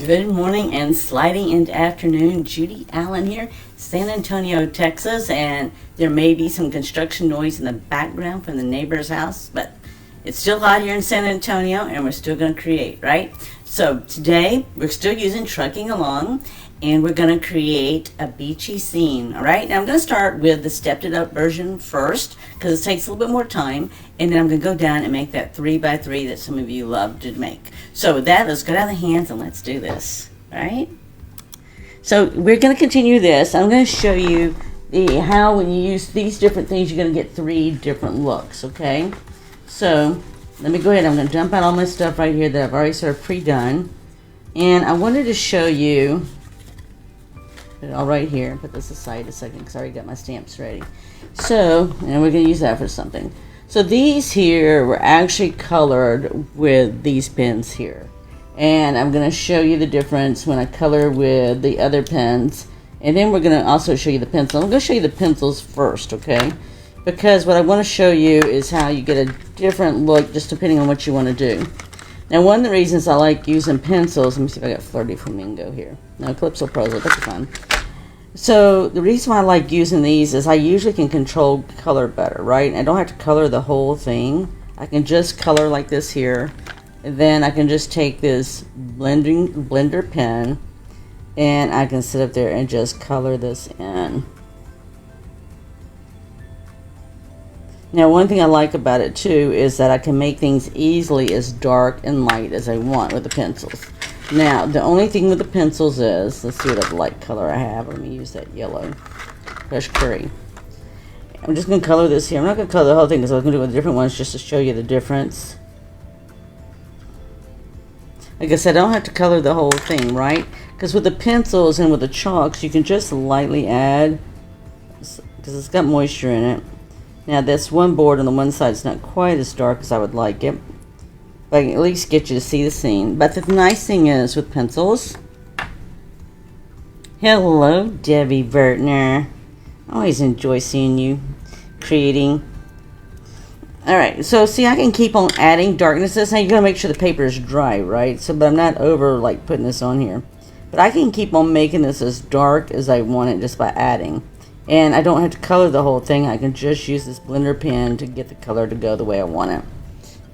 Good morning and sliding into afternoon. Judy Allen here, San Antonio, Texas, and there may be some construction noise in the background from the neighbor's house, but it's still hot here in San Antonio and we're still going to create, right? So today we're still using Trucking Along and we're going to create a beachy scene, all right? Now I'm going to start with the stepped it up version first because it takes a little bit more time, and then I'm going to go down and make that 3x3 that some of you love to make. So with that, let's get out of the hands and let's do this, all right? So we're going to continue this. I'm going to show you how when you use these different things, you're going to get 3 different looks, okay? So let me go ahead. I'm going to dump out all my stuff right here that I've already sort of pre-done. And I wanted to show you, put it all right here, put this aside a second because I already got my stamps ready. So, and we're going to use that for something. So these here were actually colored with these pens here. And I'm going to show you the difference when I color with the other pens. And then we're going to also show you the pencil. I'm going to show you the pencils first, okay? Because what I want to show you is how you get a different look just depending on what you want to do. Now, one of the reasons I like using pencils, let me see if I got Flirty Flamingo here. No, Calypso Prosa, that's fun. So the reason why I like using these is I usually can control color better, right? I don't have to color the whole thing. I can just color like this here. And then I can just take this blender pen and I can sit up there and just color this in. Now, one thing I like about it too is that I can make things easily as dark and light as I want with the pencils. Now, the only thing with the pencils is, let's see what light color I have. Let me use that yellow. Fresh Curry. I'm just going to color this here. I'm not going to color the whole thing because I was going to do it with different ones just to show you the difference. Like I said, I don't have to color the whole thing, right? Because with the pencils and with the chalks, you can just lightly add, because it's got moisture in it. Now, this one board on the one side is not quite as dark as I would like it. But I can at least get you to see the scene. But the nice thing is with pencils. Hello, Debbie Vertner. I always enjoy seeing you creating. Alright, so see, I can keep on adding darknesses. Now, you got to make sure the paper is dry, right? So, but I'm not over, like, putting this on here. But I can keep on making this as dark as I want it just by adding. And I don't have to color the whole thing. I can just use this blender pen to get the color to go the way I want it.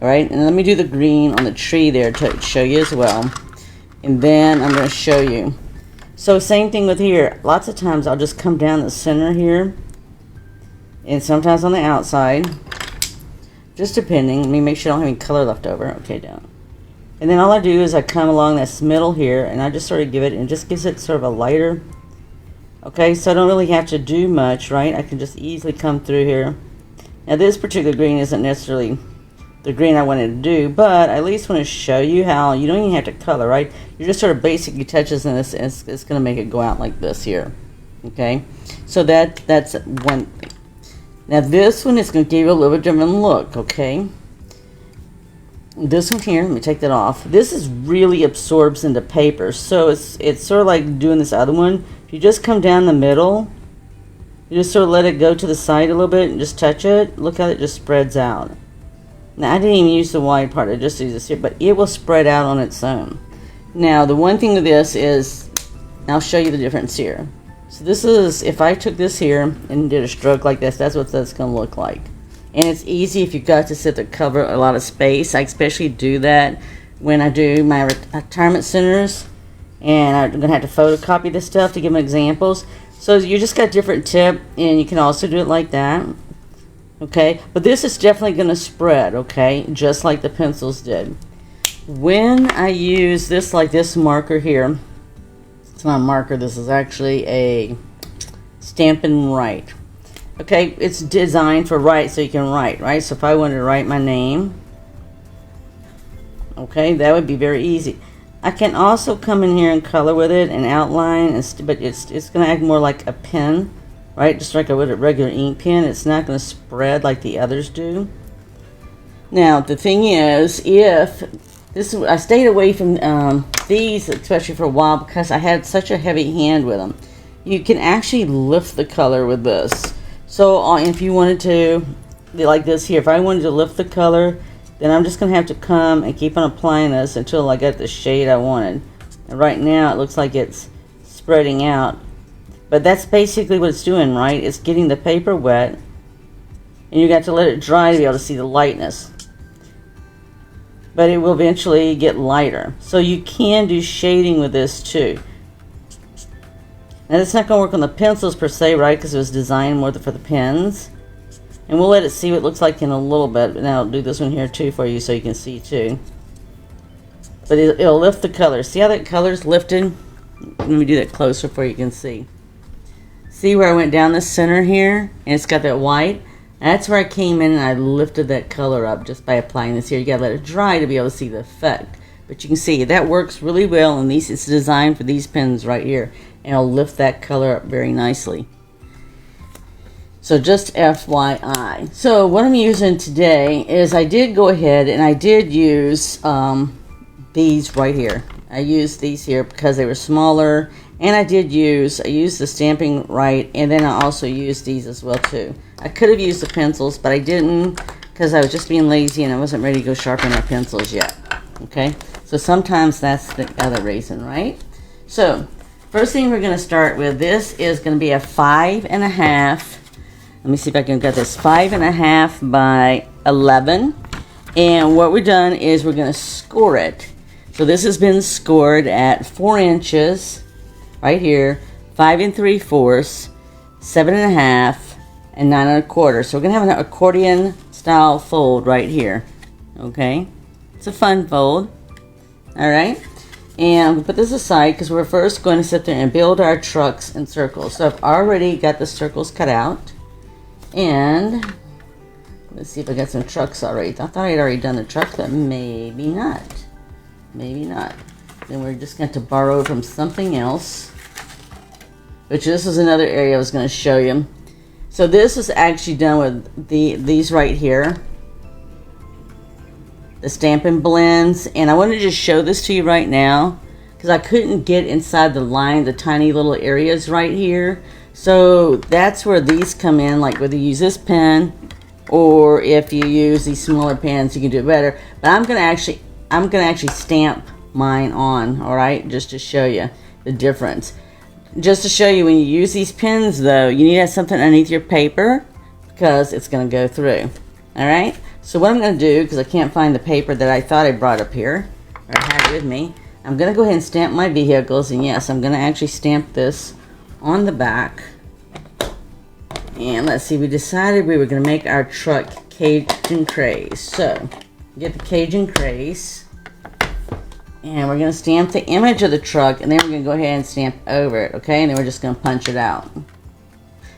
Alright, and let me do the green on the tree there to show you as well. And then I'm going to show you. So same thing with here. Lots of times I'll just come down the center here. And sometimes on the outside. Just depending. Let me make sure I don't have any color left over. Okay, down. And then all I do is I come along this middle here. And I just sort of give it, and it just gives it sort of a lighter. Okay, so I don't really have to do much, right? I can just easily come through here. Now this particular green isn't necessarily the green I wanted to do, but I at least want to show you how you don't even have to color, right? You're just sort of basically touches in this, and it's going to make it go out like this here. Okay, so that's one thing. Now this one is going to give you a little bit different look, okay? This one here, let me take that off. This is really absorbs into paper, so it's sort of like doing this other one. If you just come down the middle, you just sort of let it go to the side a little bit and just touch it. Look how it just spreads out. Now, I didn't even use the wide part, I just used this here, but it will spread out on its own. Now, the one thing with this is, I'll show you the difference here. So this is, if I took this here and did a stroke like this, that's what that's going to look like. And it's easy if you've got to sit to cover a lot of space. I especially do that when I do my retirement centers, and I'm going to have to photocopy this stuff to give them examples. So you just got a different tip, and you can also do it like that. Okay, but this is definitely going to spread, okay, just like the pencils did. When I use this, like this marker here, it's not a marker, this is actually a Stampin' Write. Okay, it's designed for write, so you can write, right? So if I wanted to write my name, okay, that would be very easy. I can also come in here and color with it and outline, but it's going to act more like a pen. Right, just like I would a regular ink pen. It's not going to spread like the others do. Now, the thing is, if this, I stayed away from these, especially for a while, because I had such a heavy hand with them. You can actually lift the color with this. So, if you wanted to, like this here, if I wanted to lift the color, then I'm just going to have to come and keep on applying this until I get the shade I wanted. And right now it looks like it's spreading out. But that's basically what it's doing, right? It's getting the paper wet. And you got to let it dry to be able to see the lightness. But it will eventually get lighter. So you can do shading with this too. Now it's not going to work on the pencils per se, right? Because it was designed more for the pens. And we'll let it see what it looks like in a little bit. But now I'll do this one here too for you so you can see too. But it'll lift the color. See how that color's lifted? Let me do that closer for you can see. See where I went down the center here? And it's got that white? That's where I came in and I lifted that color up just by applying this here. You gotta let it dry to be able to see the effect. But you can see that works really well, and it's designed for these pens right here. And it'll lift that color up very nicely. So just FYI. So what I'm using today is I did go ahead and I did use these right here. I used these here because they were smaller, and I used the Stampin' Right, and then I also used these as well too. I could have used the pencils, but I didn't because I was just being lazy and I wasn't ready to go sharpen my pencils yet. Okay, so sometimes that's the other reason, right? So first thing we're going to start with, this is going to be a 5.5. Let me see if I can get this, 5.5 by 11. And what we've done is we're going to score it. So this has been scored at 4 inches, right here, 5 3/4, 7.5, and 9 1/4. So we're going to have an accordion style fold right here. Okay, it's a fun fold. All right, and we'll put this aside because we're first going to sit there and build our trucks in circles. So I've already got the circles cut out, and let's see if I got some trucks already. I thought I had already done the trucks, but maybe not. Maybe not. Then we're just going to borrow from something else, which this is another area I was going to show you. So this is actually done with these right here, the Stampin' Blends, and I want to just show this to you right now because I couldn't get inside the line, the tiny little areas right here. So that's where these come in, like whether you use this pen or if you use these smaller pens, you can do it better. But I'm gonna actually stamp mine on, all right, just to show you the difference. Just to show you, when you use these pens though, you need to have something underneath your paper because it's going to go through. All right, so what I'm going to do, because I can't find the paper that I thought I brought up here or had with me, I'm going to go ahead and stamp my vehicles. And yes, I'm going to actually stamp this on the back. And let's see, we decided we were going to make our truck Cajun Craze. So get the Cajun Craze, and we're going to stamp the image of the truck, and then we're going to go ahead and stamp over it, okay? And then we're just going to punch it out.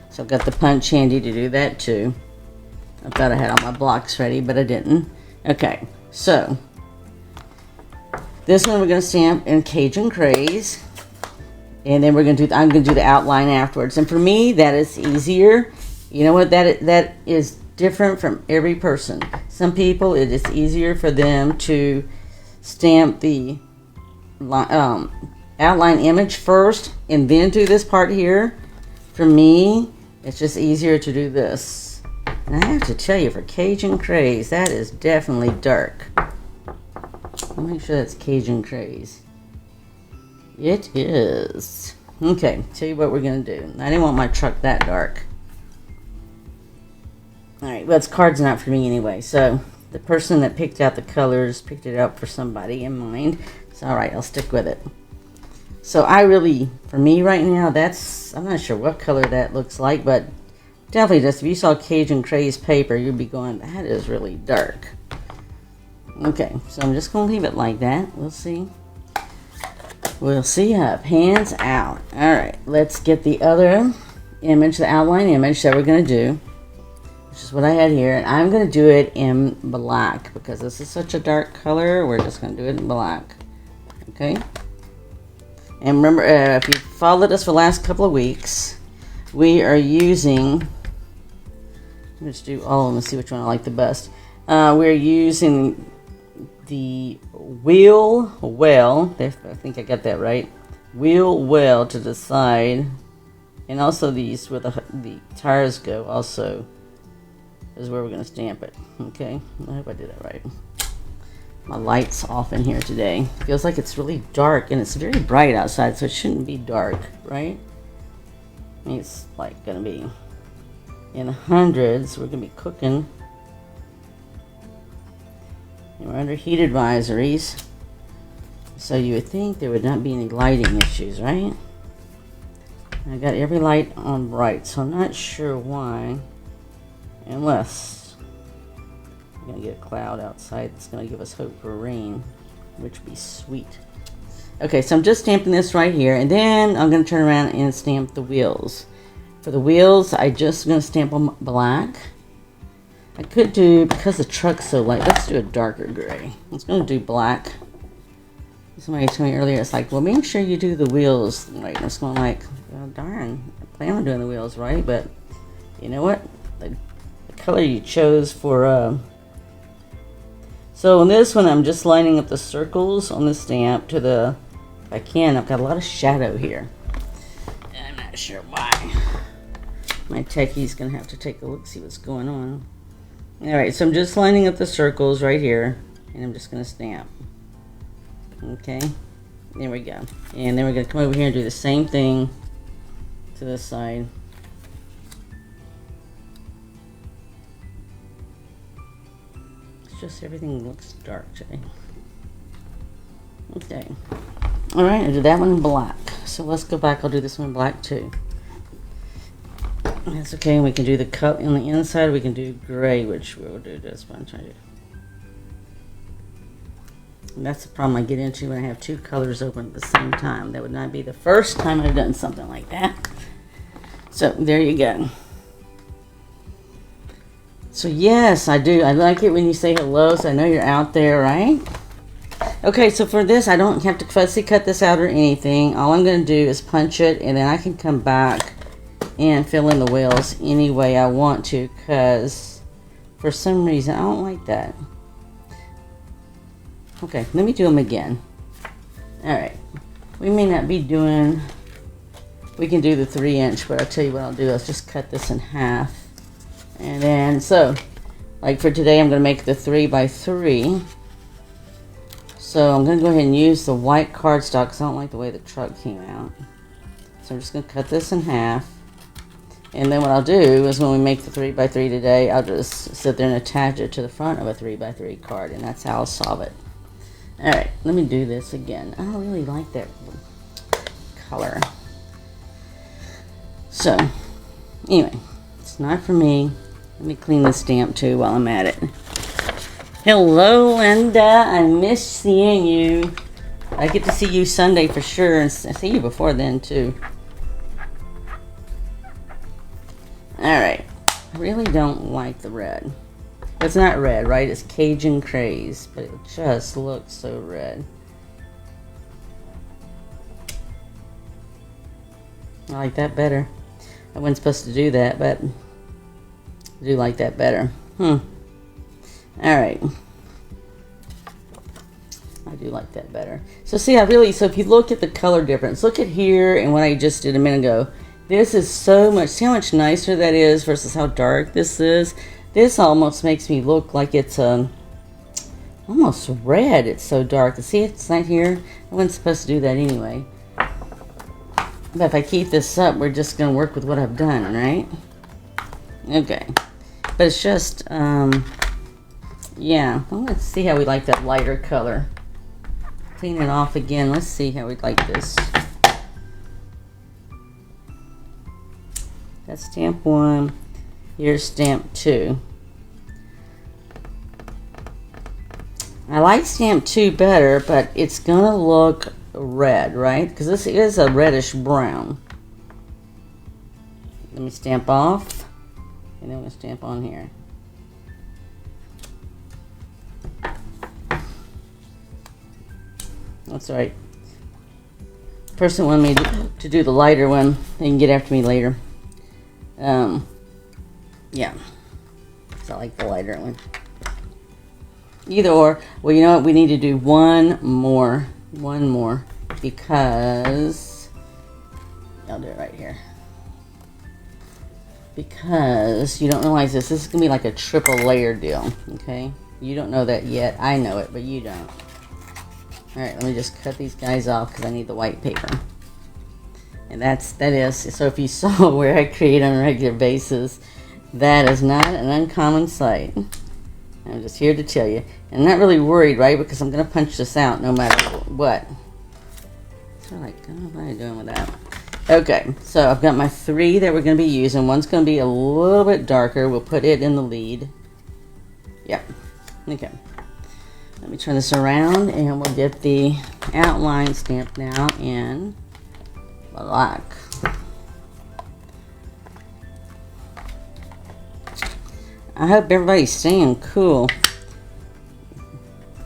So I've got the punch handy to do that too. I thought I had all my blocks ready, but I didn't. Okay, so this one we're going to stamp in Cajun Craze, and then I'm going to do the outline afterwards. And for me, that is easier. You know what? That is different from every person. Some people, it is easier for them to stamp the outline image first and then do this part here. For me, it's just easier to do this. And I have to tell you, for Cajun Craze, that is definitely dark. I'll make sure that's Cajun Craze. It is. Okay, tell you what we're going to do. I didn't want my truck that dark. Alright, well, this card's not for me anyway, so the person that picked out the colors picked it out for somebody in mind. So, alright, I'll stick with it. So, for me right now, I'm not sure what color that looks like, but definitely just, if you saw Cajun Craze paper, you'd be going, that is really dark. Okay, so I'm just going to leave it like that. We'll see. We'll see how it pans out. Alright, let's get the other image, the outline image that we're going to do, which is what I had here. And I'm going to do it in black because this is such a dark color. We're just going to do it in black. Okay? And remember, if you followed us for the last couple of weeks, we are using, let's do all of them and see which one I like the best. We're using the wheel well, I think I got that right, wheel well to the side, and also these where the tires go also is where we're going to stamp it. Okay, I hope I did that right. My light's off in here today. Feels like it's really dark, and it's very bright outside, so it shouldn't be dark, right? I mean, it's like gonna be in the hundreds. We're gonna be cooking. And we're under heat advisories, so you would think there would not be any lighting issues, right? I got every light on bright, so I'm not sure why, unless we're gonna get a cloud outside that's gonna give us hope for rain, which would be sweet. Okay, so I'm just stamping this right here, and then I'm gonna turn around and stamp the wheels. For the wheels, I just gonna stamp them black. I could do, because the truck's so light, let's do a darker gray. I was gonna do black. Somebody told me earlier, it's like, well, make sure you do the wheels right. And it's going like, well, darn, I plan on doing the wheels right, but you know what? The color you chose for, so on this one, I'm just lining up the circles on the stamp to the, if I can, I've got a lot of shadow here. And I'm not sure why. My techie's going to have to take a look, see what's going on. Alright, so I'm just lining up the circles right here, and I'm just going to stamp. Okay, there we go. And then we're going to come over here and do the same thing to this side. It's just everything looks dark today. Okay. Alright, I did that one in black. So let's go back. I'll do this one in black too. That's okay. We can do the cut on the inside. We can do gray, which we'll do this one. Try to. And that's the problem I get into when I have two colors open at the same time. That would not be the first time I've done something like that. So there you go. So yes, I do. I like it when you say hello, so I know you're out there, right? Okay, so for this, I don't have to fussy cut this out or anything. All I'm going to do is punch it, and then I can come back and fill in the wheels any way I want to, because for some reason, I don't like that. Okay, let me do them again. Alright, we may not be doing, we can do the 3-inch, but I'll tell you what I'll do. Let's just cut this in half. And then, so, like for today, I'm going to make the 3x3. So I'm going to go ahead and use the white cardstock because I don't like the way the truck came out. So I'm just going to cut this in half. And then what I'll do is when we make the 3x3 today, I'll just sit there and attach it to the front of a 3x3 card. And that's how I'll solve it. Alright, let me do this again. I don't really like that color. So, anyway, it's not for me. Let me clean the stamp too while I'm at it. Hello, Linda. I miss seeing you. I get to see you Sunday for sure, and I see you before then too. Alright, I really don't like the red. It's not red, right? It's Cajun Craze, but it just looks so red. I like that better. I wasn't supposed to do that, but I do like that better. Alright. I do like that better. So see, so if you look at the color difference, look at here and what I just did a minute ago. This is so much, see how much nicer that is versus how dark this is? This almost makes me look like it's almost red. It's so dark. See, it's not here. I wasn't supposed to do that anyway. But if I keep this up, we're just going to work with what I've done, right? Okay. But it's just, yeah. Well, let's see how we like that lighter color. Clean it off again. Let's see how we'd like this. That's stamp 1. Here's stamp 2. I like stamp 2 better, but it's gonna look red, right? Because this is a reddish brown. Let me stamp off, and then we'll stamp on here. That's right. Person wanted me to do the lighter one. They can get after me later. Yeah. So I like the lighter one. Either or. Well, you know what? We need to do one more. One more. Because I'll do it right here. Because you don't realize this. This is going to be like a triple layer deal. Okay? You don't know that yet. I know it, but you don't. Alright, let me just cut these guys off because I need the white paper. And that is, so if you saw where I create on a regular basis, that is not an uncommon sight. I'm just here to tell you. And I'm not really worried, right? Because I'm going to punch this out no matter what. So like, I don't know what I'm doing with that. Okay, so I've got my 3 that we're going to be using. One's going to be a little bit darker. We'll put it in the lead. Yep. Okay. Let me turn this around and we'll get the outline stamped now in black. I hope everybody's staying cool.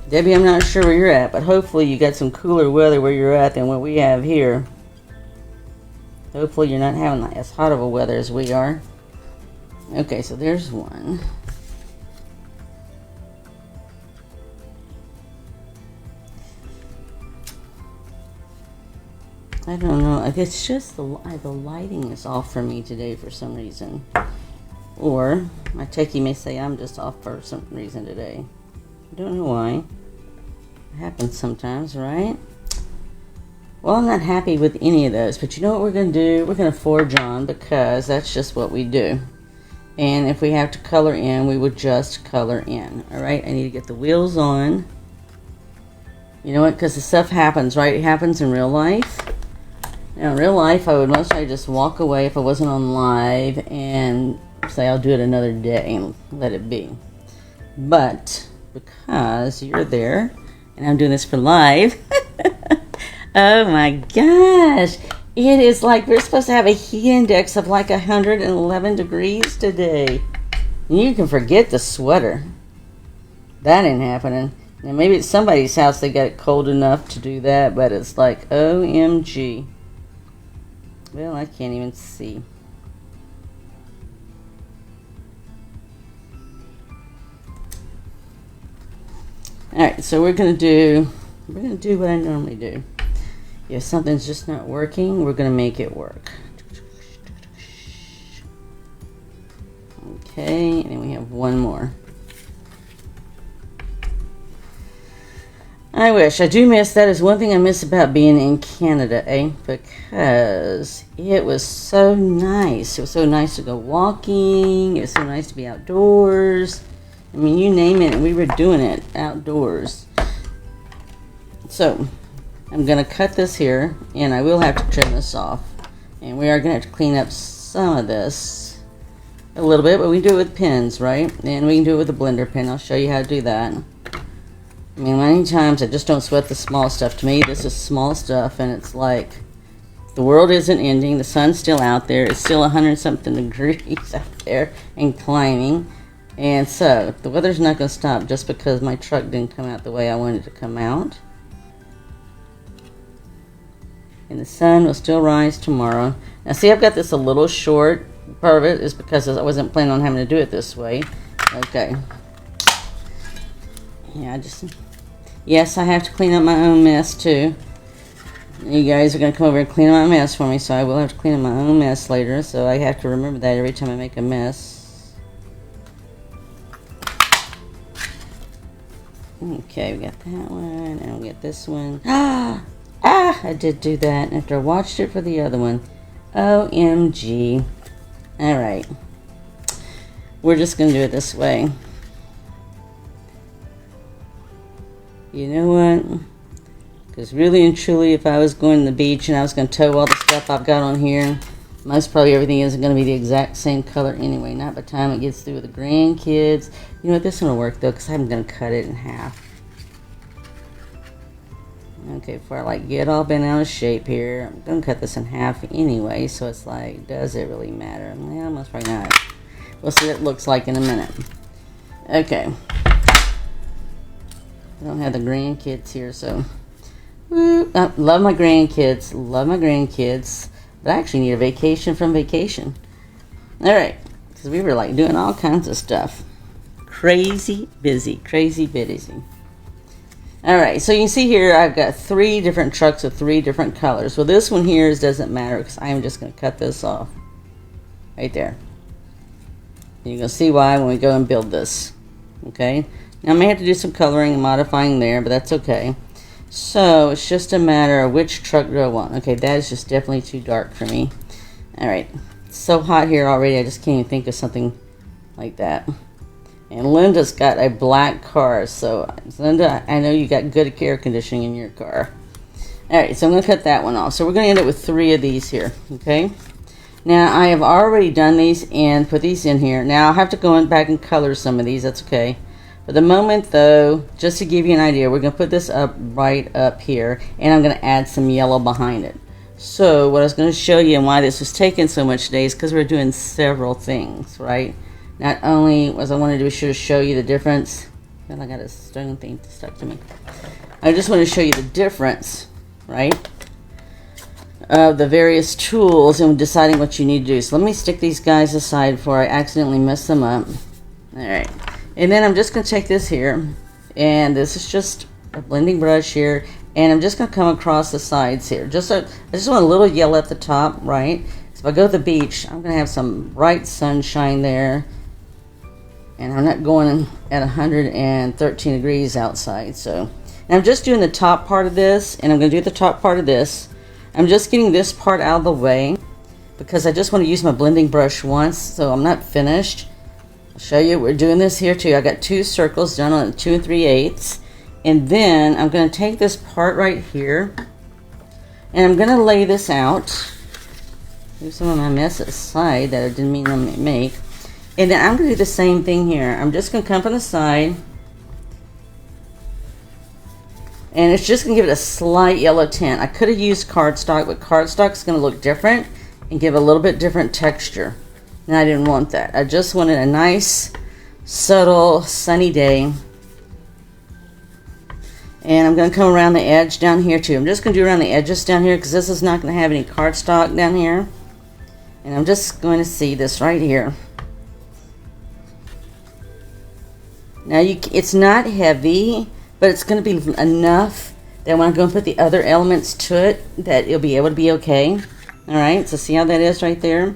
Debbie, I'm not sure where you're at, but hopefully you got some cooler weather where you're at than what we have here. Hopefully you're not having as hot of a weather as we are. Okay, so there's one. I don't know. It's just the lighting is off for me today for some reason. Or my techie may say I'm just off for some reason today. I don't know why. It happens sometimes, right? Well, I'm not happy with any of those, but you know what we're going to do? We're going to forge on because that's just what we do. And if we have to color in, we would just color in. Alright, I need to get the wheels on. You know what? Because the stuff happens, right? It happens in real life. Now, in real life, I would most likely just walk away if I wasn't on live and say I'll do it another day and let it be. But because you're there and I'm doing this for live, oh my gosh, it is like we're supposed to have a heat index of like 111 degrees today. You can forget the sweater. That ain't happening. Now maybe at somebody's house they got it cold enough to do that, but it's like OMG. Well, I can't even see. Alright, so we're gonna do what I normally do. If something's just not working, we're gonna make it work. Okay, and then we have one more. I wish. I do miss, that is one thing I miss about being in Canada, because it was so nice. It was so nice to go walking. It was so nice to be outdoors. I mean, you name it, we were doing it outdoors. So, I'm going to cut this here, and I will have to trim this off. And we are going to have to clean up some of this a little bit, but we do it with pins, right? And we can do it with a blender pen. I'll show you how to do that. I mean, many times I just don't sweat the small stuff. To me, this is small stuff, and it's like the world isn't ending. The sun's still out there. It's still 100-something degrees out there and climbing. And so, the weather's not going to stop just because my truck didn't come out the way I wanted it to come out. And the sun will still rise tomorrow. Now, see, I've got this a little short. Part of it is because I wasn't planning on having to do it this way. Okay. Yeah, yes, I have to clean up my own mess too. You guys are going to come over and clean up my mess for me, so I will have to clean up my own mess later. So I have to remember that every time I make a mess. Okay, we got that one, and we'll get this one. I did do that after I watched it for the other one. OMG. Alright. We're just going to do it this way. You know what? Because really and truly, if I was going to the beach and I was going to tow all the stuff I've got on here, most probably everything isn't going to be the exact same color anyway. Not by the time it gets through with the grandkids. You know what? This one will work though, because I'm going to cut it in half. Okay, before I like get all bent out of shape here, I'm going to cut this in half anyway. So it's like, does it really matter? Yeah, most probably not. We'll see what it looks like in a minute. Okay. I don't have the grandkids here, so love my grandkids, but I actually need a vacation from vacation. All right, because we were like doing all kinds of stuff, crazy busy. All right, so you can see here I've got 3 different trucks with 3 different colors. Well, this one here doesn't matter because I'm just going to cut this off right there. You're going to see why when we go and build this. Okay. Now I may have to do some coloring and modifying there, but that's okay. So it's just a matter of which truck do I want. Okay, that is just definitely too dark for me. Alright, it's so hot here already, I just can't even think of something like that. And Linda's got a black car, so Linda, I know you got good air conditioning in your car. Alright, so I'm going to cut that one off. So we're going to end up with 3 of these here, okay? Now, I have already done these and put these in here. Now, I'll have to go back and color some of these, that's okay. For the moment, though, just to give you an idea, we're going to put this up right up here, and I'm going to add some yellow behind it. So, what I was going to show you and why this was taking so much today is because we're doing several things, right? Not only was I wanted to be sure to show you the difference. Well, I got a stone thing stuck to me. I just want to show you the difference, right, of the various tools and deciding what you need to do. So let me stick these guys aside before I accidentally mess them up. Alright, and then I'm just going to take this here, and this is just a blending brush here, and I'm just going to come across the sides here. I just want a little yellow at the top, right? So if I go to the beach, I'm going to have some bright sunshine there, and I'm not going at 113 degrees outside. So, and I'm just doing the top part of this, and I'm going to do the top part of this. I'm just getting this part out of the way because I just want to use my blending brush once, so I'm not finished. I'll show you, we're doing this here too. I got 2 circles done on 2 3/8, and then I'm going to take this part right here, and I'm going to lay this out. Move some of my mess aside that I didn't mean to make. And then I'm going to do the same thing here. I'm just going to come from the side, and it's just going to give it a slight yellow tint. I could have used cardstock, but cardstock is going to look different and give a little bit different texture. And I didn't want that. I just wanted a nice, subtle, sunny day. And I'm going to come around the edge down here too. I'm just going to do around the edges down here because this is not going to have any cardstock down here. And I'm just going to see this right here. Now it's not heavy, but it's going to be enough that when I go and put the other elements to it, that it'll be able to be okay. Alright, so see how that is right there?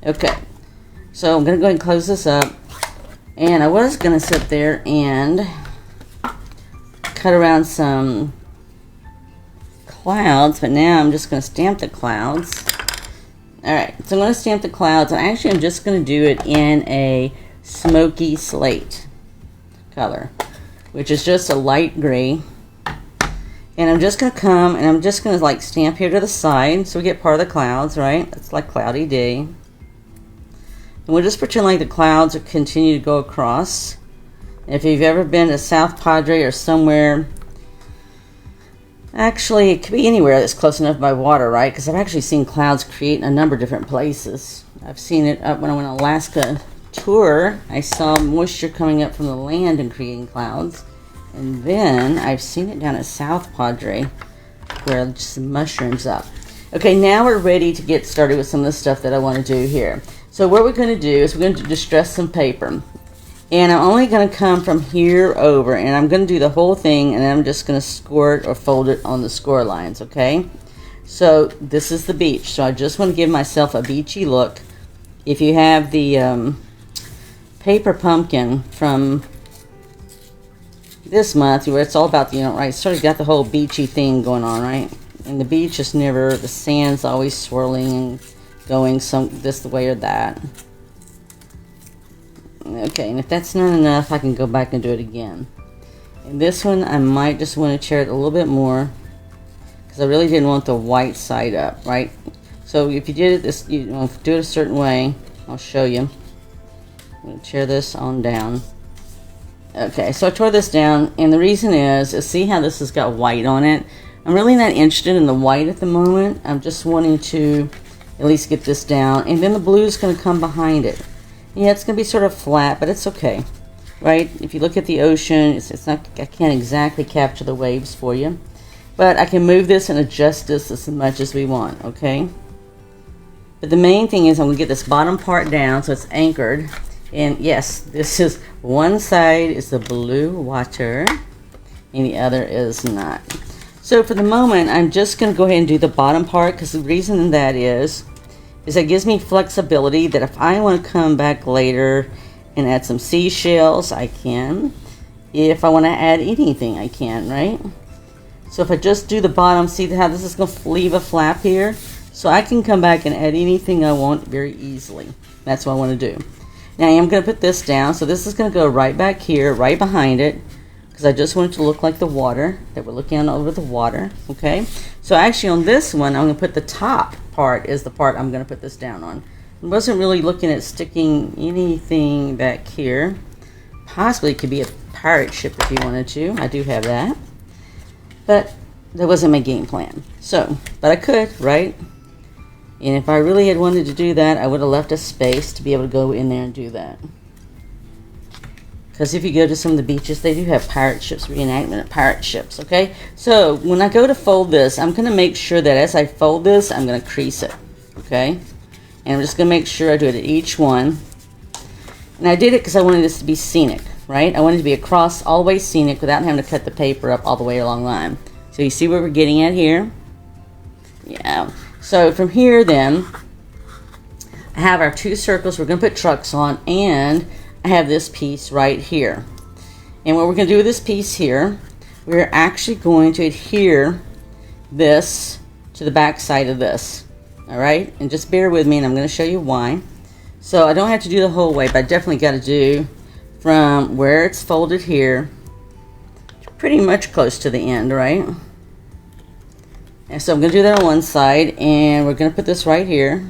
Okay, so I'm going to go ahead and close this up. And I was going to sit there and cut around some clouds, but now I'm just going to stamp the clouds. Alright, so I'm going to stamp the clouds, and actually I'm just going to do it in a smoky slate color, which is just a light gray. And I'm just going to come and I'm just going to like stamp here to the side so we get part of the clouds, right? It's like cloudy day. And we'll just pretend like the clouds will continue to go across. And if you've ever been to South Padre or somewhere, actually it could be anywhere that's close enough by water, right? Because I've actually seen clouds create in a number of different places. I've seen it up when I went on Alaska tour. I saw moisture coming up from the land and creating clouds. And then I've seen it down at South Padre where just mushrooms up. Okay, now we're ready to get started with some of the stuff that I want to do here. So what we're going to do is we're going to distress some paper. And I'm only going to come from here over, and I'm going to do the whole thing, and then I'm just going to score it or fold it on the score lines, okay? So this is the beach. So I just want to give myself a beachy look. If you have the paper pumpkin from this month, where it's all about, you know, right, sort of got the whole beachy thing going on, right? And the beach is never, the sand's always swirling and going this way or that. Okay, and if that's not enough, I can go back and do it again. And this one, I might just want to chair it a little bit more because I really didn't want the white side up, right? So if you did it this, you know, do it a certain way, I'll show you. I'm going to chair this on down. Okay, so I tore this down, and the reason is see how this has got white on it? I'm really not interested in the white at the moment. I'm just wanting to at least get this down, and then the blue is going to come behind it. Yeah, it's going to be sort of flat, but it's okay, right? If you look at the ocean, it's not, I can't exactly capture the waves for you, but I can move this and adjust this as much as we want, okay? But the main thing is I'm going to get this bottom part down so it's anchored. And yes, this is one side is the blue water and the other is not. So for the moment, I'm just going to go ahead and do the bottom part, because the reason that is that gives me flexibility that if I want to come back later and add some seashells, I can. if I want to add anything, I can, right? So if I just do the bottom, see how this is going to leave a flap here? So I can come back and add anything I want very easily. That's what I want to do. Now I am going to put this down. So this is going to go right back here, right behind it, because I just want it to look like the water, that we're looking over the water, okay? So actually on this one, I'm going to put the top part is the part I'm going to put this down on. I wasn't really looking at sticking anything back here. Possibly it could be a pirate ship if you wanted to. I do have that. But that wasn't my game plan. So, but I could, right? And if I really had wanted to do that, I would have left a space to be able to go in there and do that. Because if you go to some of the beaches, they do have pirate ships, reenactment of pirate ships, okay? So when I go to fold this, I'm going to make sure that as I fold this, I'm going to crease it, okay? And I'm just going to make sure I do it at each one. And I did it because I wanted this to be scenic, right? I wanted it to be across all the way scenic without having to cut the paper up all the way along the line. So you see what we're getting at here? Yeah. So from here then, I have our two circles we're going to put trucks on, and I have this piece right here. And what we're going to do with this piece here, we're actually going to adhere this to the back side of this. Alright? And just bear with me, and I'm going to show you why. So I don't have to do the whole way, but I definitely got to do from where it's folded here, pretty much close to the end, right? And so I'm going to do that on one side, and we're going to put this right here,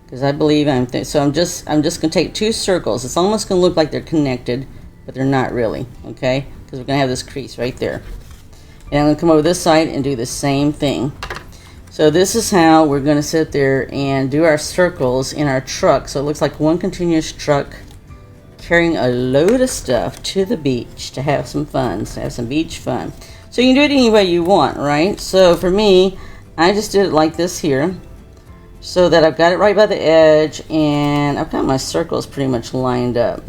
because I believe so I'm just going to take two circles. It's almost going to look like they're connected, but they're not really, okay? Because we're going to have this crease right there. And I'm going to come over this side and do the same thing. So this is how we're going to sit there and do our circles in our truck. So it looks like one continuous truck carrying a load of stuff to the beach to have some fun, to have some beach fun. So you can do it any way you want, right? So for me, I just did it like this here, so that I've got it right by the edge, and I've got my circles pretty much lined up.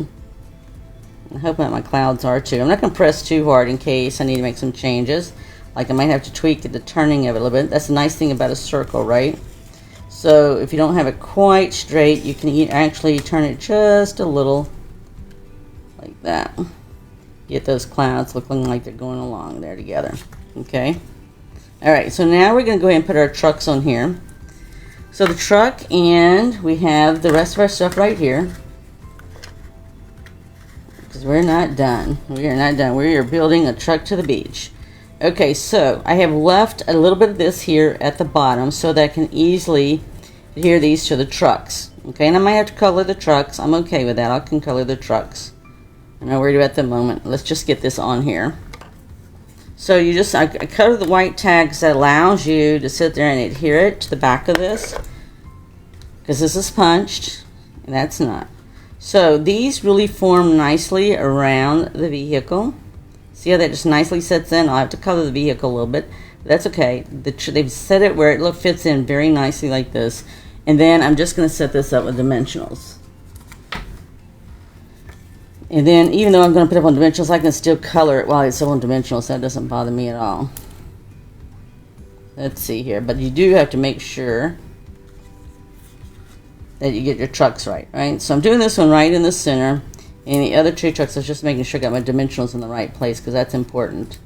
I hope that my clouds are too. I'm not going to press too hard in case I need to make some changes. Like I might have to tweak the turning of it a little bit. That's the nice thing about a circle, right? So if you don't have it quite straight, you can actually turn it just a little like that. Get those clouds looking like they're going along there together. Okay? Alright, so now we're going to go ahead and put our trucks on here. So the truck, and we have the rest of our stuff right here. Because we're not done. We are not done. We are building a truck to the beach. Okay, so I have left a little bit of this here at the bottom so that I can easily adhere these to the trucks. Okay, and I might have to color the trucks. I'm okay with that. I can color the trucks. I'm not worried about the moment. Let's just get this on here. So you just, I color the white tags that allows you to sit there and adhere it to the back of this. Because this is punched, and that's not. So these really form nicely around the vehicle. See how that just nicely sets in? I'll have to color the vehicle a little bit. But that's okay. They've set it where it fits in very nicely like this. And then I'm just going to set this up with dimensionals. And then even though I'm going to put it on dimensionals, I can still color it while it's on dimensionals. So that doesn't bother me at all. Let's see here. But you do have to make sure that you get your trucks right? So I'm doing this one right in the center. And the other two trucks, I was just making sure I got my dimensionals in the right place, because that's important.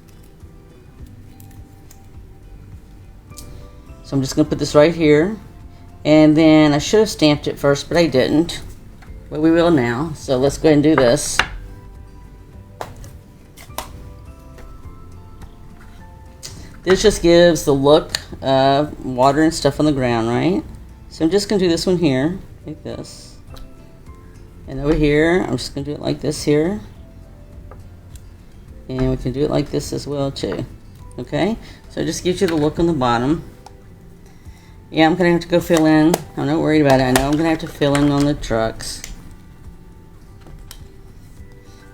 So I'm just going to put this right here. And then I should have stamped it first, but I didn't. But we will now. So let's go ahead and do this. This just gives the look of water and stuff on the ground, right? So I'm just going to do this one here, like this. And over here, I'm just going to do it like this here. And we can do it like this as well too. Okay? So it just gives you the look on the bottom. Yeah, I'm going to have to go fill in. I'm not worried about it. I know I'm going to have to fill in on the trucks.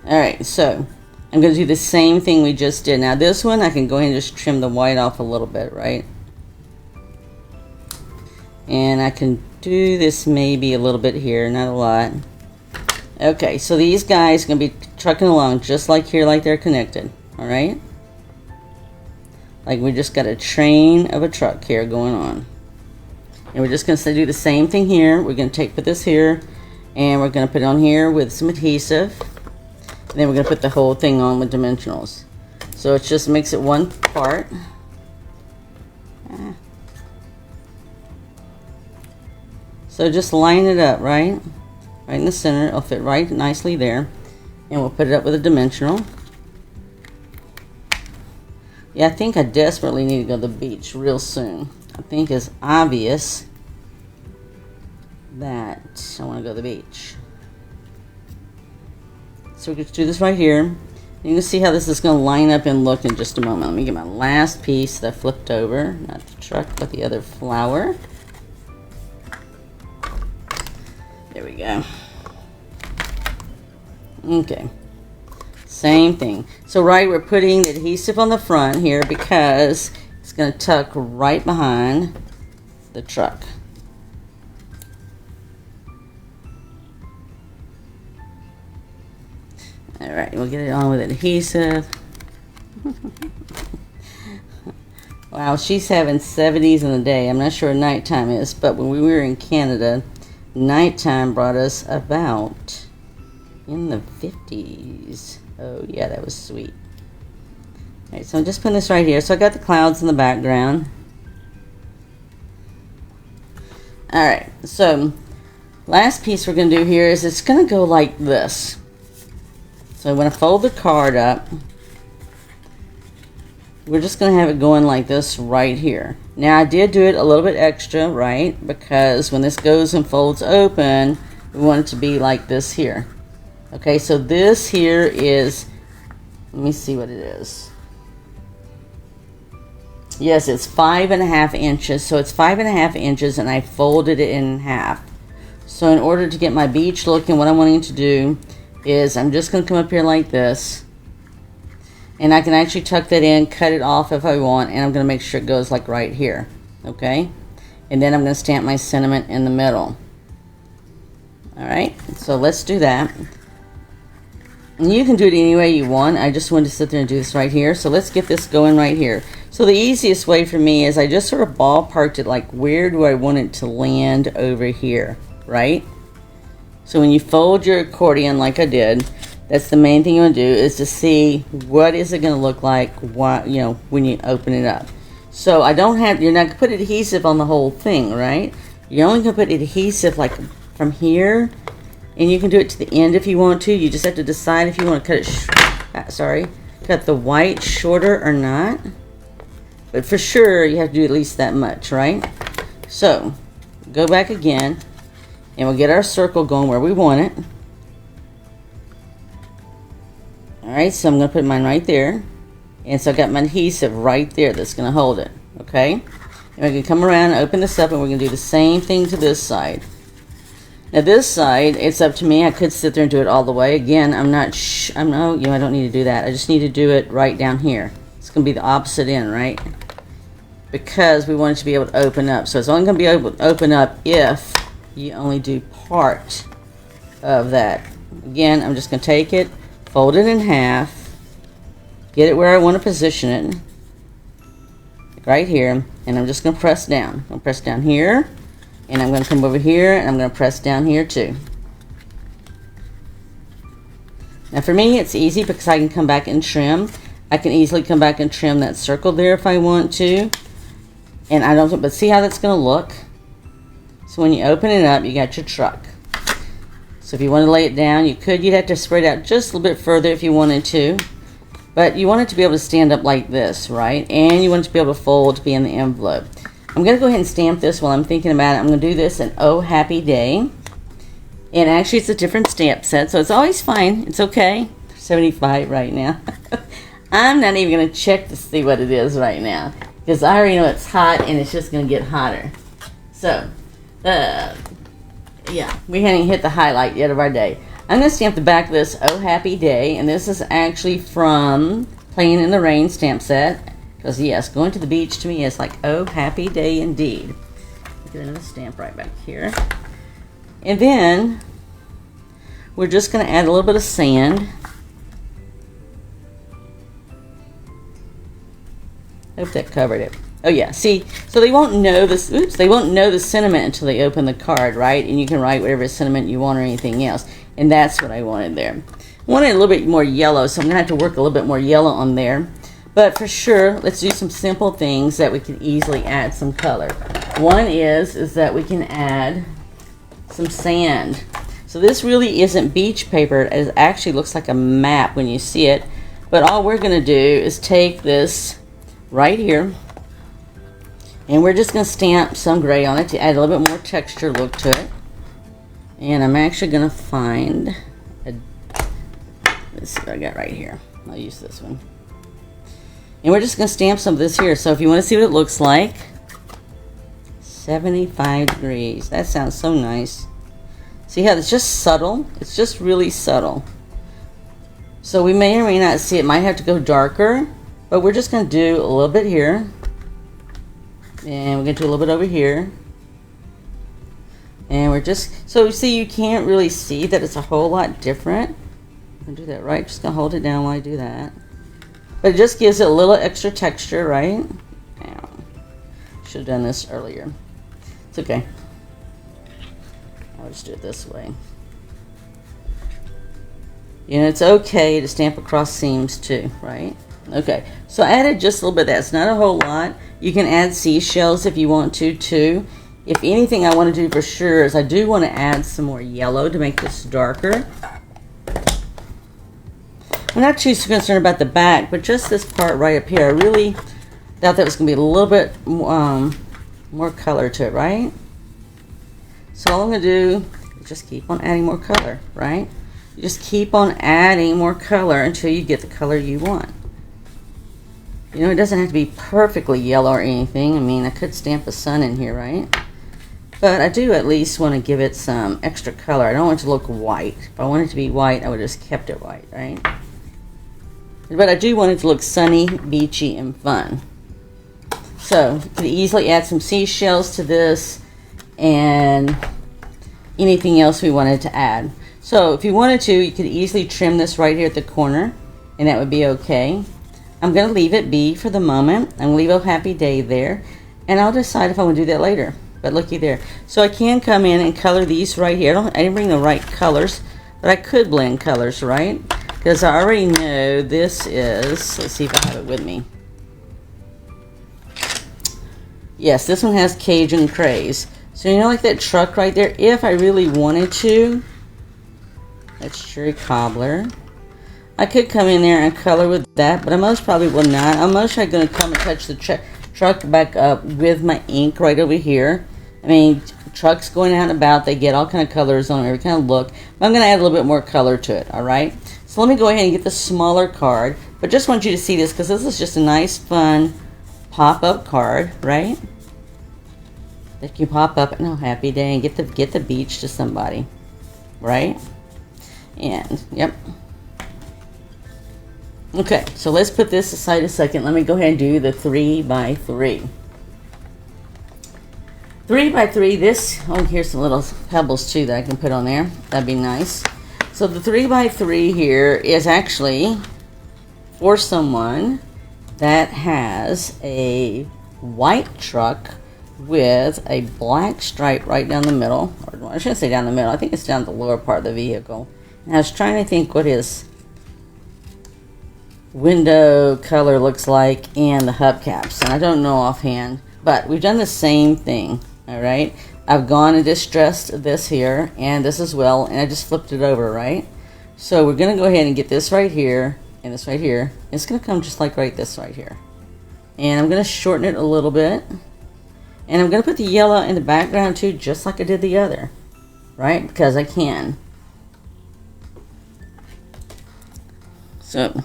Alright, so I'm going to do the same thing we just did. Now this one, I can go ahead and just trim the white off a little bit, right? And I can do this maybe a little bit here, not a lot. Okay, so these guys are going to be trucking along just like here, like they're connected. Alright? Like we just got a train of a truck here going on. And we're just going to do the same thing here. We're going to put this here, and we're going to put it on here with some adhesive. And then we're going to put the whole thing on with dimensionals. So it just makes it one part. So just line it up, right? Right in the center. It'll fit right nicely there. And we'll put it up with a dimensional. Yeah, I think I desperately need to go to the beach real soon. I think it's obvious that I want to go to the beach. So we can do this right here. You can see how this is going to line up and look in just a moment. Let me get my last piece that I flipped over. Not the truck, but the other flower. There we go. Okay. Same thing. So right, we're putting the adhesive on the front here because it's going to tuck right behind the truck. Alright, we'll get it on with adhesive. Wow, she's having 70s in the day. I'm not sure what nighttime is, but when we were in Canada, nighttime brought us about in the 50s. Oh yeah, that was sweet. Alright, so I'm just putting this right here. So I got the clouds in the background. Alright, so last piece we're going to do here is it's going to go like this. So I'm going to fold the card up. We're just going to have it going like this right here. Now I did do it a little bit extra, right? Because when this goes and folds open, we want it to be like this here. Okay, so this here is, let me see what it is. Yes, it's 5.5 inches. So it's 5.5 inches and I folded it in half. So in order to get my beach look, and what I'm wanting to do is I'm just going to come up here like this. And I can actually tuck that in, cut it off if I want, and I'm going to make sure it goes like right here. Okay? And then I'm going to stamp my sentiment in the middle. Alright, so let's do that. And you can do it any way you want. I just wanted to sit there and do this right here. So let's get this going right here. So the easiest way for me is I just sort of ballparked it like, where do I want it to land over here, right? So when you fold your accordion like I did, that's the main thing you want to do, is to see what is it going to look like, you know, when you open it up. So I don't have, you're not going to put adhesive on the whole thing, right? You're only going to put adhesive like from here, and you can do it to the end if you want to. You just have to decide if you want to cut it, cut the white shorter or not. But for sure, you have to do at least that much, right? So go back again. And we'll get our circle going where we want it. Alright, so I'm going to put mine right there. And so I got my adhesive right there that's going to hold it. Okay? And we're going to come around and open this up, and we're going to do the same thing to this side. Now this side, it's up to me. I could sit there and do it all the way. Again, I don't need to do that. I just need to do it right down here. It's going to be the opposite end, right? Because we want it to be able to open up. So it's only going to be able to open up if you only do part of that. Again, I'm just going to take it, fold it in half, get it where I want to position it, right here, and I'm just going to press down. I'm going to press down here, and I'm going to come over here, and I'm going to press down here too. Now for me, it's easy because I can come back and trim. I can easily come back and trim that circle there if I want to. And I don't, but see how that's going to look? So when you open it up, you got your truck. So if you want to lay it down, you could. You'd have to spread it out just a little bit further if you wanted to. But you want it to be able to stand up like this, right? And you want it to be able to fold to be in the envelope. I'm going to go ahead and stamp this while I'm thinking about it. I'm going to do this in Oh Happy Day. And actually, it's a different stamp set, so it's always fine. It's okay. 75 right now. I'm not even going to check to see what it is right now, because I already know it's hot and it's just going to get hotter. So, yeah, we haven't hit the highlight yet of our day. I'm going to stamp the back of this Oh Happy Day, and this is actually from Playing in the Rain stamp set, because yes, going to the beach to me is like Oh Happy Day indeed. Get another stamp right back here. And then we're just going to add a little bit of sand. Hope that covered it. Oh yeah, see, so they won't know this, they won't know the sentiment until they open the card, right? And you can write whatever sentiment you want or anything else. And that's what I wanted there. Want it a little bit more yellow, so I'm going to have to work a little bit more yellow on there. But for sure, let's do some simple things that we can easily add some color. One is that we can add some sand. So this really isn't beach paper. It actually looks like a map when you see it. But all we're going to do is take this right here, and we're just going to stamp some gray on it to add a little bit more texture look to it. And I'm actually going to find let's see what I got right here. I'll use this one. And we're just going to stamp some of this here. So if you want to see what it looks like, 75 degrees. That sounds so nice. See how it's just subtle? It's just really subtle. So we may or may not see it. Might have to go darker, but we're just going to do a little bit here. And we're going to do a little bit over here. And we're just, so see, you can't really see that it's a whole lot different. I'm going to do that right. Just going to hold it down while I do that. But it just gives it a little extra texture, right? Now, should have done this earlier. It's okay. I'll just do it this way. You know, it's okay to stamp across seams too, right? Okay, so I added just a little bit of that. It's not a whole lot. You can add seashells if you want to too. If anything I want to do for sure is I do want to add some more yellow to make this darker. I'm not too concerned about the back, but just this part right up here. I really thought that was going to be a little bit more color to it, right? So all I'm going to do is just keep on adding more color, right? You just keep on adding more color until you get the color you want. You know, it doesn't have to be perfectly yellow or anything. I mean, I could stamp the sun in here, right? But I do at least want to give it some extra color. I don't want it to look white. If I wanted it to be white, I would have just kept it white, right? But I do want it to look sunny, beachy, and fun. So you could easily add some seashells to this and anything else we wanted to add. So if you wanted to, you could easily trim this right here at the corner, and that would be okay. I'm going to leave it be for the moment. I'm going to leave a happy day there, and I'll decide if I want to do that later. But looky there. So I can come in and color these right here. I didn't bring the right colors, but I could blend colors, right? Because I already know this is, let's see if I have it with me. Yes, this one has Cajun Craze. So you know, like that truck right there, if I really wanted to, that's Cherry Cobbler. I could come in there and color with that, but I most probably will not. I'm most likely going to come and touch the truck back up with my ink right over here. I mean, trucks going out and about, they get all kind of colors on them, every kind of look. But I'm going to add a little bit more color to it, all right? So let me go ahead and get the smaller card. But just want you to see this because this is just a nice, fun pop-up card, right? That you pop up and a happy day and get the beach to somebody, right? And, yep. Okay, so let's put this aside a second. Let me go ahead and do the 3x3. 3x3, this, oh, here's some little pebbles too that I can put on there. That'd be nice. So the 3x3 here is actually for someone that has a white truck with a black stripe right down the middle. Or I shouldn't say down the middle. I think it's down the lower part of the vehicle. And I was trying to think what his window color looks like and the hubcaps. And I don't know offhand. But we've done the same thing. Alright, I've gone and distressed this here and this as well, and I just flipped it over, right? So we're going to go ahead and get this right here and this right here. It's going to come just like this right here. And I'm going to shorten it a little bit. And I'm going to put the yellow in the background too, just like I did the other. Right? Because I can. So,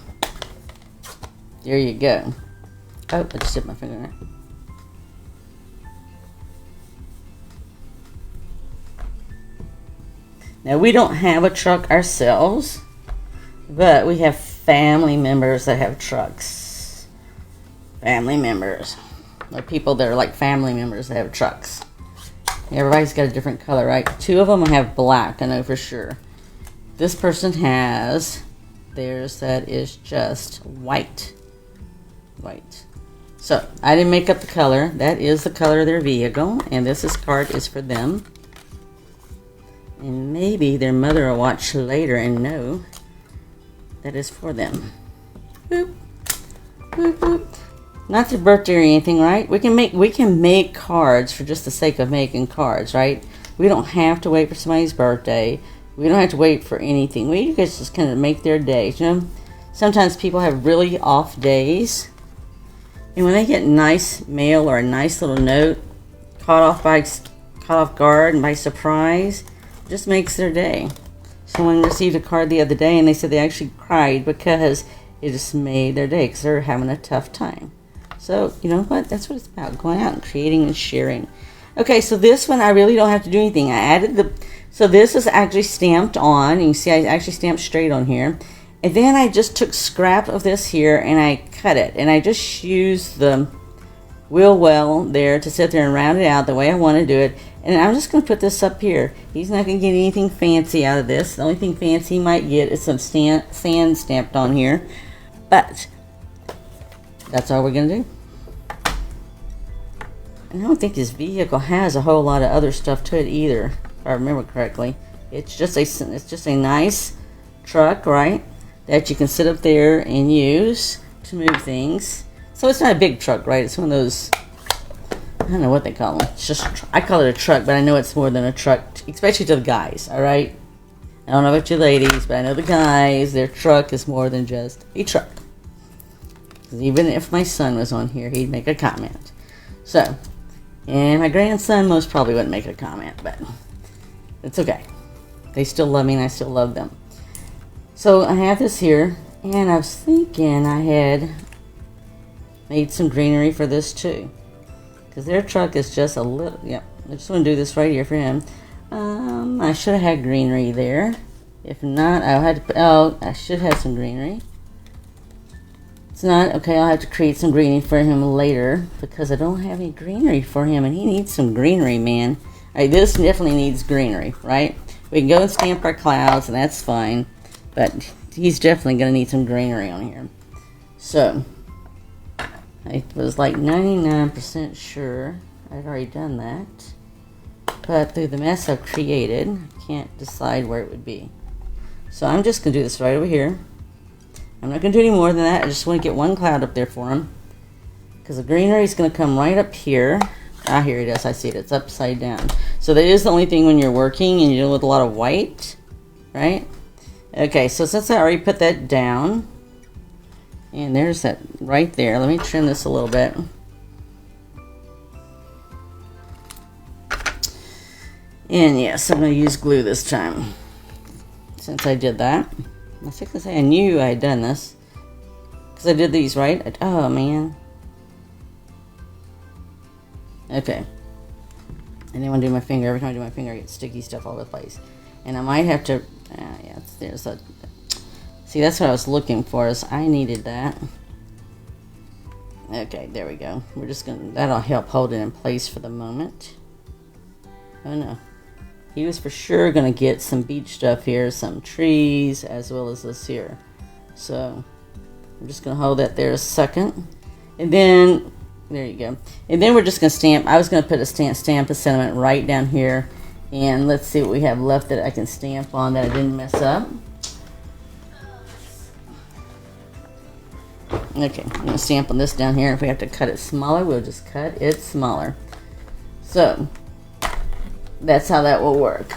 there you go. Oh, I just dipped my finger in it. Now, we don't have a truck ourselves, but we have family members that have trucks. Family members. Or people that are like family members that have trucks. Everybody's got a different color, right? Two of them have black, I know for sure. This person has theirs that is just white. White. So, I didn't make up the color. That is the color of their vehicle, and this card is for them. And maybe their mother will watch later and know that is for them. Boop, boop, boop. Not their birthday or anything, right? We can make cards for just the sake of making cards, right? We don't have to wait for somebody's birthday. We don't have to wait for anything. We just kind of make their days. You know, sometimes people have really off days, and when they get nice mail or a nice little note, caught off guard and by surprise, it just makes their day. Someone received a card the other day, and they said they actually cried because it just made their day because they're having a tough time. So, you know what? That's what it's about. Going out and creating and sharing. Okay, so this one I really don't have to do anything. I added so this is actually stamped on. You can see I actually stamped straight on here. And then I just took scrap of this here and I cut it. And I just used the wheel well there to sit there and round it out the way I want to do it. And I'm just going to put this up here. He's not going to get anything fancy out of this. The only thing fancy he might get is some sand stamped on here. But that's all we're going to do. And I don't think his vehicle has a whole lot of other stuff to it either, if I remember correctly. It's just a nice truck, right, that you can sit up there and use to move things. So it's not a big truck, right? It's one of those, I don't know what they call them. It's just, I call it a truck, but I know it's more than a truck, especially to the guys, all right? I don't know about you ladies, but I know the guys, their truck is more than just a truck. Even if my son was on here, he'd make a comment. So, and my grandson most probably wouldn't make a comment, but it's okay. They still love me and I still love them. So I have this here, and I was thinking I had made some greenery for this too. Because their truck is just a little, yep, I just want to do this right here for him. I should have had greenery there. If not, I'll have to put, oh, I should have some greenery. It's not, okay, I'll have to create some greenery for him later because I don't have any greenery for him and he needs some greenery, man. All right, this definitely needs greenery, right? We can go and stamp our clouds and that's fine, but he's definitely going to need some greenery on here. So, I was like 99% sure I'd already done that, but through the mess I've created, I can't decide where it would be. So I'm just going to do this right over here. I'm not going to do any more than that. I just want to get one cloud up there for him. Because the greenery is going to come right up here. Ah, here it is. I see it. It's upside down. So that is the only thing when you're working and you're dealing with a lot of white. Right? Okay, so since I already put that down. And there's that right there. Let me trim this a little bit. And yes, I'm going to use glue this time. Since I did that. I was going to say I knew I had done this. Because I did these, right? Oh, man. Okay. I didn't want to do my finger. Every time I do my finger, I get sticky stuff all over the place. And I might have to... yeah, there's a... See, that's what I was looking for. Is I needed that. Okay, there we go. We're just going to... That'll help hold it in place for the moment. Oh, no. He was for sure going to get some beach stuff here, some trees, as well as this here. So, I'm just going to hold that there a second. And then, there you go. And then we're just going to stamp. I was going to put a stamp of sentiment right down here. And let's see what we have left that I can stamp on that I didn't mess up. Okay, I'm going to stamp on this down here. If we have to cut it smaller, we'll just cut it smaller. So, that's how that will work.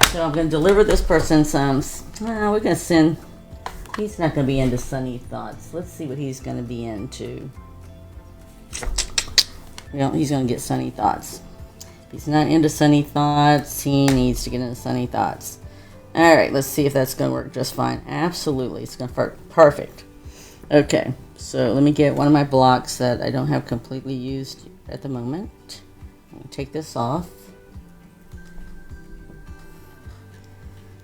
So I'm going to deliver this person some, we're going to send, he's not going to be into sunny thoughts. Let's see what he's going to be into. Well, he's going to get sunny thoughts. If he's not into sunny thoughts, he needs to get into sunny thoughts. Alright, let's see if that's going to work just fine. Absolutely, it's going to work perfect. Okay, so let me get one of my blocks that I don't have completely used at the moment. I'm going to take this off.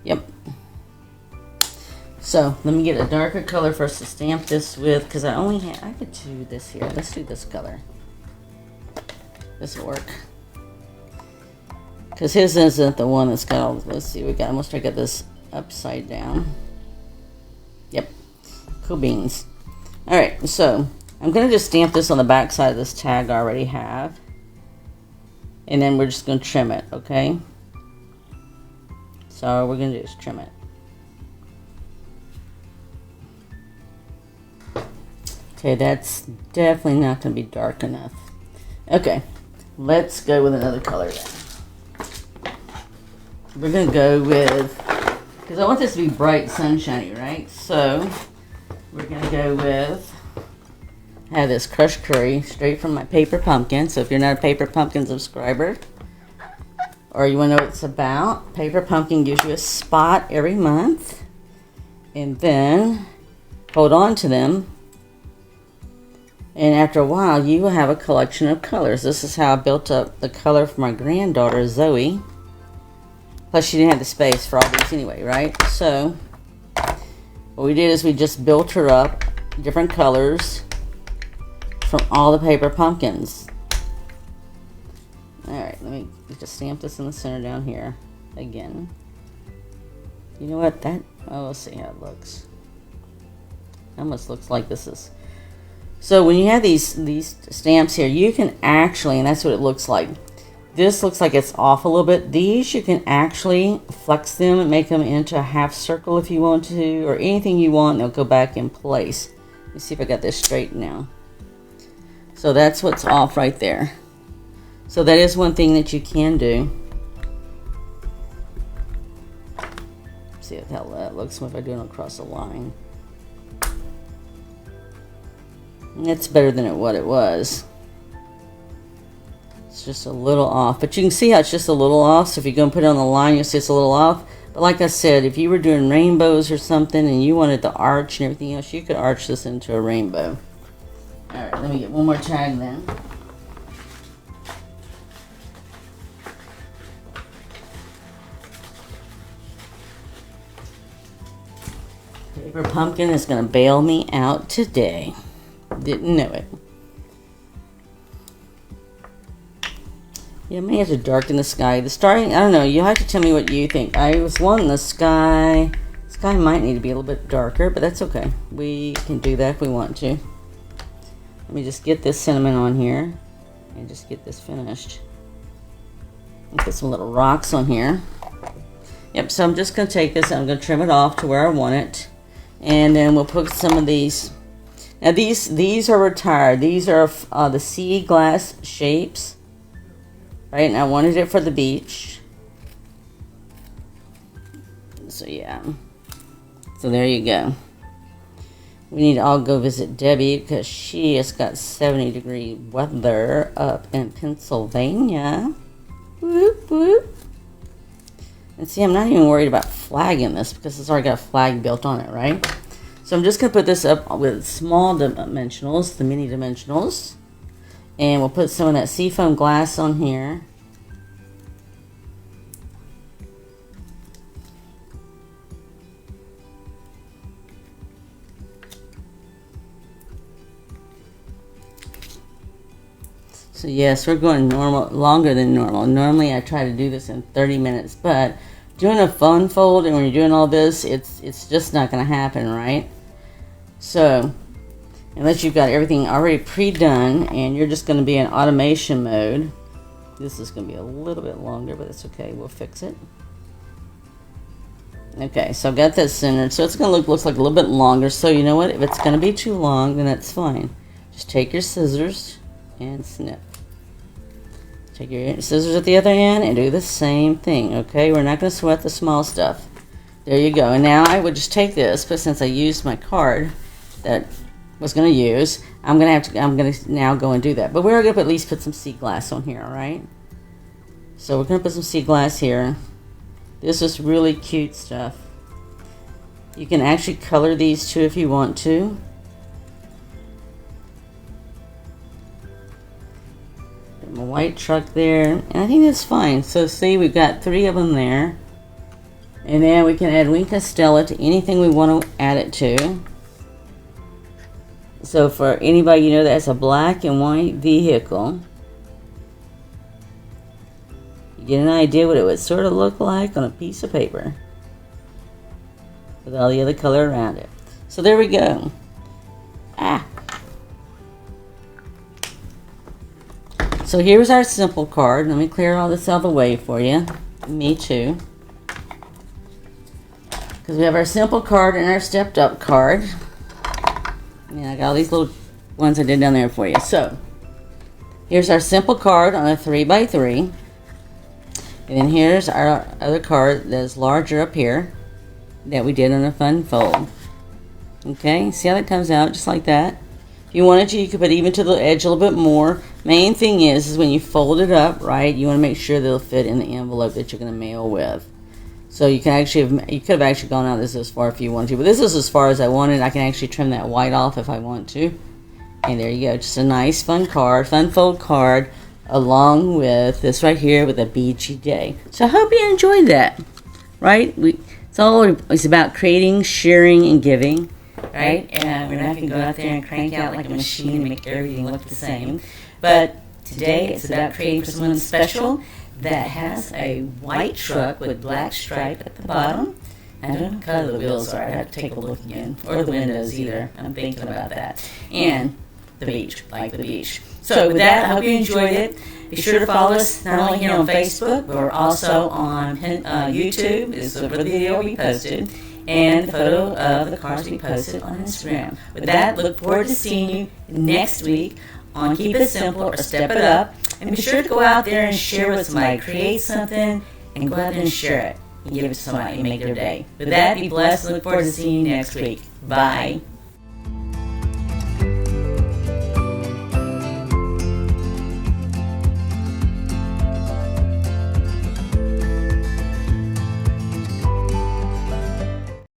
Yep. So let me get a darker color for us to stamp this with, because I only have, I could do this here. Let's do this color. This will work. Because his isn't the one that's got all, let's see, we got, almost I got this upside down. Yep. Cool beans. Alright, so I'm going to just stamp this on the back side of this tag I already have. And then we're just going to trim it, okay? So all we're going to do is trim it. Okay, that's definitely not going to be dark enough. Okay, let's go with another color then. We're going to go with, because I want this to be bright, sunshiny, right? So we're going to go with, I have this crushed curry straight from my Paper Pumpkin. So if you're not a Paper Pumpkin subscriber, or you want to know what it's about, Paper Pumpkin gives you a spot every month. And then hold on to them. And after a while, you will have a collection of colors. This is how I built up the color for my granddaughter, Zoe. Plus, she didn't have the space for all these anyway, right? So, what we did is we just built her up different colors from all the Paper Pumpkins. Alright, let me just stamp this in the center down here again. You know what? We'll see how it looks. Almost looks like this is. So when you have these stamps here, you can actually, and that's what it looks like. This looks like it's off a little bit. These you can actually flex them and make them into a half circle if you want to, or anything you want. They'll go back in place. Let me see if I got this straight now. So that's what's off right there. So that is one thing that you can do. See how that looks if I do it across the line. It's better than what it was. It's just a little off, but you can see how it's just a little off. So if you're going to put it on the line, you'll see it's a little off. But like I said, if you were doing rainbows or something and you wanted the arch and everything else, you could arch this into a rainbow. Alright, let me get one more tag then. Paper Pumpkin is going to bail me out today. Didn't know it. Yeah, I may have to darken the sky. The starting, I don't know. You have to tell me what you think. I was wanting the sky. The sky might need to be a little bit darker, but that's okay. We can do that if we want to. Let me just get this cinnamon on here and just get this finished. And put some little rocks on here. Yep, so I'm just going to take this and I'm going to trim it off to where I want it. And then we'll put some of these. Now these are retired. These are the sea glass shapes. Right, and I wanted it for the beach. So yeah. So there you go. We need to all go visit Debbie because she has got 70-degree weather up in Pennsylvania. Whoop, whoop. And see, I'm not even worried about flagging this because it's already got a flag built on it, right? So I'm just going to put this up with small dimensionals, the mini dimensionals. And we'll put some of that seafoam glass on here. So yes, we're going longer than normal. Normally I try to do this in 30 minutes, but doing a fun fold and when you're doing all this, it's just not going to happen, right? So, unless you've got everything already pre-done and you're just going to be in automation mode, this is going to be a little bit longer, but it's okay. We'll fix it. Okay, so I've got that centered. So it's going to looks like a little bit longer. So you know what? If it's going to be too long, then that's fine. Just take your scissors and snip. Take your scissors at the other end and do the same thing. Okay, we're not going to sweat the small stuff. There you go. And now I would just take this, but since I used my card that was going to use, I'm going to now go and do that. But we're going to at least put some sea glass on here, all right? So we're going to put some sea glass here. This is really cute stuff. You can actually color these too if you want to. Put my white truck there, and I think that's fine. So see, we've got 3 of them there. And then we can add Wink Stella to anything we want to add it to. So for anybody you know that has a black and white vehicle, you get an idea what it would sort of look like on a piece of paper with all the other color around it. So there we go. So here's our simple card. Let me clear all this out of the way for you. Me too. Because we have our simple card and our stepped up card. And I got all these little ones I did down there for you. So here's our simple card on a 3x3, and then here's our other card that's larger up here that we did on a fun fold. Okay, see how that comes out just like that. If you wanted to, you could put even to the edge a little bit more. Main thing is when you fold it up, right, you want to make sure that it'll fit in the envelope that you're going to mail with. So you can actually you could have actually gone out this far if you wanted to, but this is as far as I wanted. I can actually trim that white off if I want to. And there you go, just a nice fun card, fun fold card, along with this right here with a beachy day. So I hope you enjoyed that, right? It's about creating, sharing, and giving. Right? And we're not going to go out there and crank out like a machine and make everything look the same. But today it's about creating for someone special that has a white truck with black stripe at the bottom. I don't know what color the wheels are. I have to take a look again. Or the windows either. I'm thinking about that. And the beach, like the beach. So with that, I hope you enjoyed it. Be sure to follow us not only here on Facebook, but we're also on YouTube. This is the video we posted. And the photo of the cards we posted on Instagram. With that, look forward to seeing you next week on Keep It Simple or Step It Up. And be sure to go out there and share with somebody. Create something and go out there and share it. And give it to somebody and make their day. With that, be blessed. Look forward to seeing you next week. Bye.